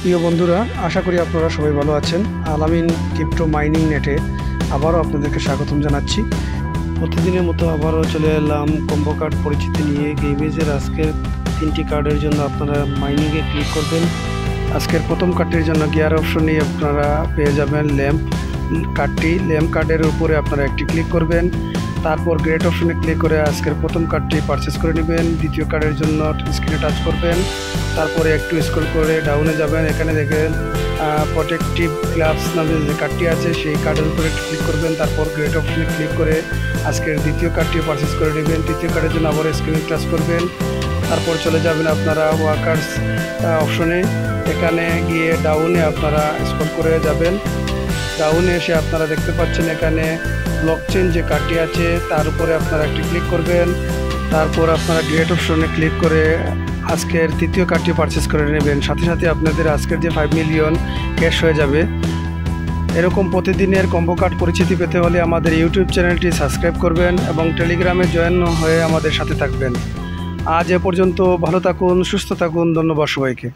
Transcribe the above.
প্রিয় বন্ধুরা, আশা করি আপনারা সবাই ভালো আছেন। আলামিন ক্রিপ্টো মাইনিং নেটে আবারও আপনাদেরকে স্বাগতম জানাচ্ছি। প্রতিদিনের মতো আবারও চলে এলাম কম্বো কার্ড পরিচিতি নিয়ে। গেমেজের আজকের 3টি কার্ডের জন্য আপনারা মাইনিংয়ে ক্লিক করবেন। আজকের প্রথম কার্ডটির জন্য গিয়ার অপশনে আপনারা পেয়ে যাবেন ল্যাম্প কার্ডটি। ল্যাম্প কার্ডের উপরে আপনারা একটি ক্লিক করবেন, তারপর গ্রেট অপশনে ক্লিক করে আজকের প্রথম কার্ডটি পারচেস করে নেবেন। দ্বিতীয় কার্ডের জন্য স্ক্রিনে টাচ করবেন, তারপরে একটু স্ক্রল করে ডাউনে যাবেন। এখানে দেখেন প্রোটেক্টিভ গ্লাভস নামে যে কার্ডটি আছে সেই কার্ডের উপরে ক্লিক করবেন, তারপর গ্রেট অপশনে ক্লিক করে আজকের দ্বিতীয় কার্ডটি পারচেস করে নেবেন। তৃতীয় কার্ডের জন্য আবার স্ক্রিনে টাচ করবেন, তারপর চলে যাবেন আপনারা ওয়ার্কার্স অপশনে। এখানে গিয়ে ডাউনে আপনারা স্ক্রল করে যাবেন। ডাউনে এসে আপনারা দেখতে পাচ্ছেন এখানে ব্লকচেন যে কার্ডটি আছে তার উপরে আপনারা একটি ক্লিক করবেন, তারপর আপনারা গ্রেট অপশনে ক্লিক করে আজকের তৃতীয় কার্ডটি পারচেস করে নেবেন। সাথে সাথে আপনাদের আজকের যে 5 মিলিয়ন ক্যাশ হয়ে যাবে। এরকম প্রতিদিনের কম্বো কার্ড পরিচিতি পেতে হলে আমাদের ইউটিউব চ্যানেলটি সাবস্ক্রাইব করবেন এবং টেলিগ্রামে জয়েন হয়ে আমাদের সাথে থাকবেন। আজ এ পর্যন্ত, ভালো থাকুন, সুস্থ থাকুন, ধন্যবাদ সবাইকে।